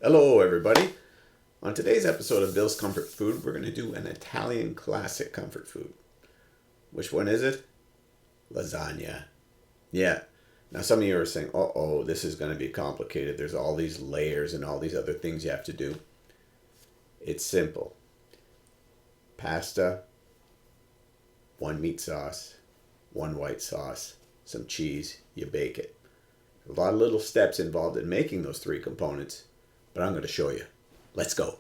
Hello, everybody. On today's episode of Bill's Comfort Food, we're going to do an Italian classic comfort food. Which one is it? Lasagna. Yeah. Now, some of you are saying, oh, this is going to be complicated. There's all these layers and all these other things you have to do. It's simple. Pasta, one meat sauce, one white sauce, some cheese, you bake it. A lot of little steps involved in making those three components, but I'm going to show you. Let's go.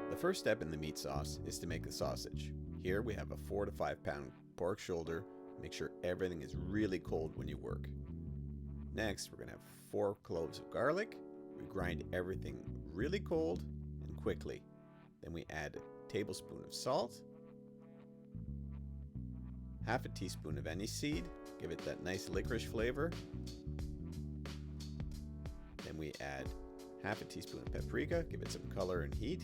The first step in the meat sauce is to make the sausage. Here we have a 4 to 5 pound pork shoulder. Make sure everything is really cold when you work. Next, we're going to have 4 cloves of garlic. We grind everything really cold and quickly. Then we add a tablespoon of salt, half a teaspoon of aniseed, give it that nice licorice flavor. Then we add half a teaspoon of paprika, give it some color and heat.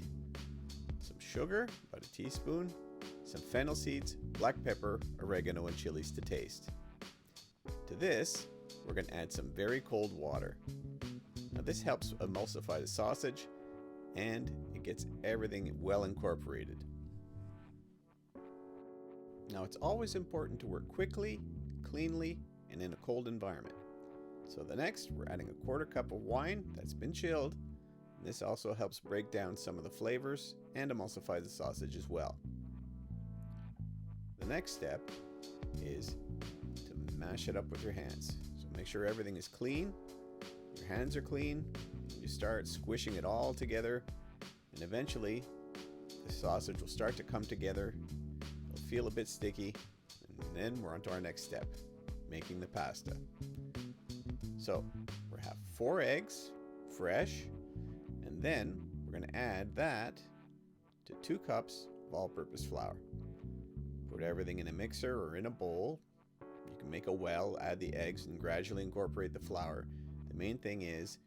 Some sugar, about a teaspoon. Some fennel seeds, black pepper, oregano, and chilies to taste. To this, we're going to add some very cold water. Now this helps emulsify the sausage and it gets everything well incorporated. Now it's always important to work quickly, cleanly, and in a cold environment. So the next, we're adding a 1/4 cup of wine that's been chilled. This also helps break down some of the flavors and emulsify the sausage as well. The next step is to mash it up with your hands. So make sure everything is clean, your hands are clean, you start squishing it all together, and eventually the sausage will start to come together. It'll feel a bit sticky, and then we're on to our next step, making the pasta. So we have 4 eggs, fresh, and then we're going to add that to 2 cups of all-purpose flour. Put everything in a mixer or in a bowl. You can make a well, add the eggs, and gradually incorporate the flour. The main thing is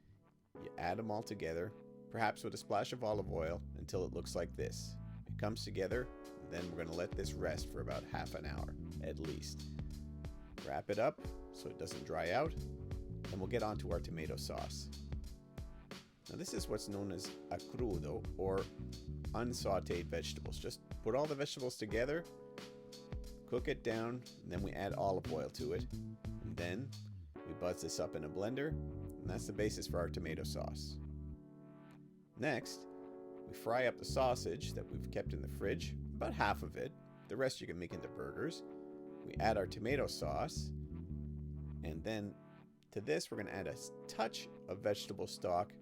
you add them all together, perhaps with a splash of olive oil, until it looks like this. It comes together, and then we're going to let this rest for about half an hour at least. Wrap it up so it doesn't dry out, and we'll get on to our tomato sauce. Now this is what's known as a crudo, or unsautéed vegetables. Just put all the vegetables together, cook it down, and then we add olive oil to it. And then we buzz this up in a blender, and that's the basis for our tomato sauce. Next, we fry up the sausage that we've kept in the fridge, about half of it. The rest you can make into burgers. We add our tomato sauce, and then to this we're going to add a touch of vegetable stock,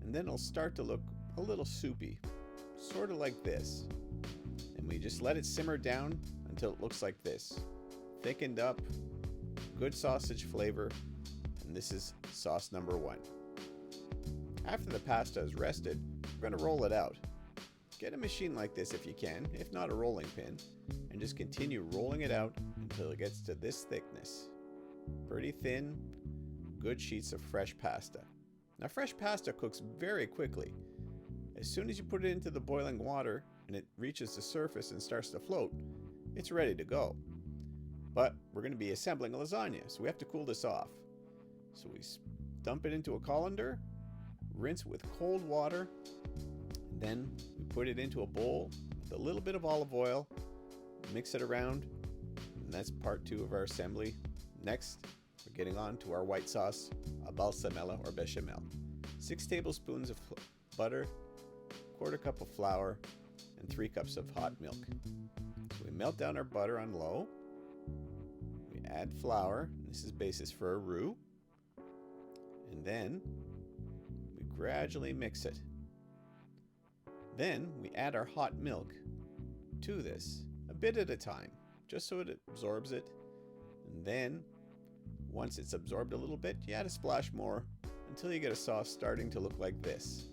and then it'll start to look a little soupy, sort of like this. And we just let it simmer down until it looks like this. Thickened up, good sausage flavor, and this is sauce number 1. After the pasta is rested, we're going to roll it out. Get a machine like this if you can, if not a rolling pin, and just continue rolling it out until it gets to this thickness. Pretty thin, good sheets of fresh pasta. Now fresh pasta cooks very quickly. As soon as you put it into the boiling water and it reaches the surface and starts to float, it's ready to go. But we're going to be assembling a lasagna, so we have to cool this off. So we dump it into a colander, rinse it with cold water, then we put it into a bowl with a little bit of olive oil, mix it around, and that's part 2 of our assembly. Next, we're getting on to our white sauce, a balsamella or bechamel. 6 tablespoons of butter, 1/4 cup of flour, and 3 cups of hot milk. So we melt down our butter on low. We add flour. This is basis for a roux. And then we gradually mix it. Then we add our hot milk to this, a bit at a time, just so it absorbs it. And then once it's absorbed a little bit, you add a splash more until you get a sauce starting to look like this.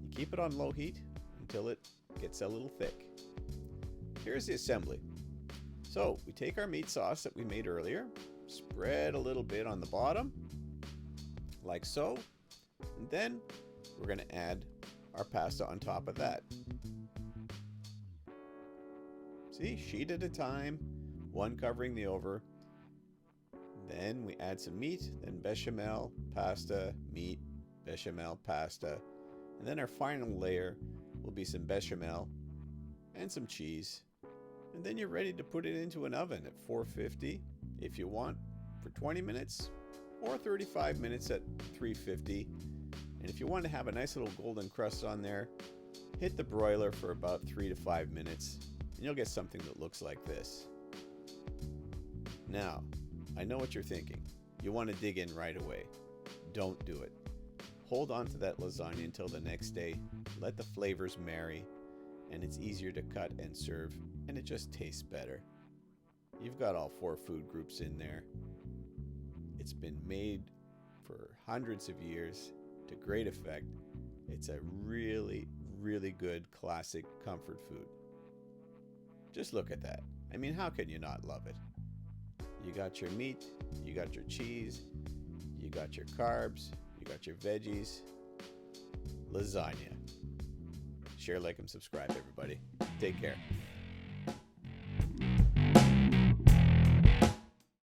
You keep it on low heat until it gets a little thick. Here's the assembly. So we take our meat sauce that we made earlier, spread a little bit on the bottom, like so, and then we're going to add our pasta on top of that. See, sheet at a time, one covering the over. Then we add some meat, then bechamel, pasta, meat, bechamel, pasta. And then our final layer will be some bechamel and some cheese. And then you're ready to put it into an oven at 450 if you want for 20 minutes or 35 minutes at 350. And if you want to have a nice little golden crust on there, hit the broiler for about 3 to 5 minutes and you'll get something that looks like this. Now, I know what you're thinking. You want to dig in right away. Don't do it. Hold on to that lasagna until the next day. Let the flavors marry, and it's easier to cut and serve, and it just tastes better. You've got all 4 food groups in there. It's been made for hundreds of years to great effect. It's a really, really good classic comfort food. Just look at that. I mean, how can you not love it? You got your meat, you got your cheese, you got your carbs, you got your veggies. Lasagna. Share, like, and subscribe, everybody. Take care.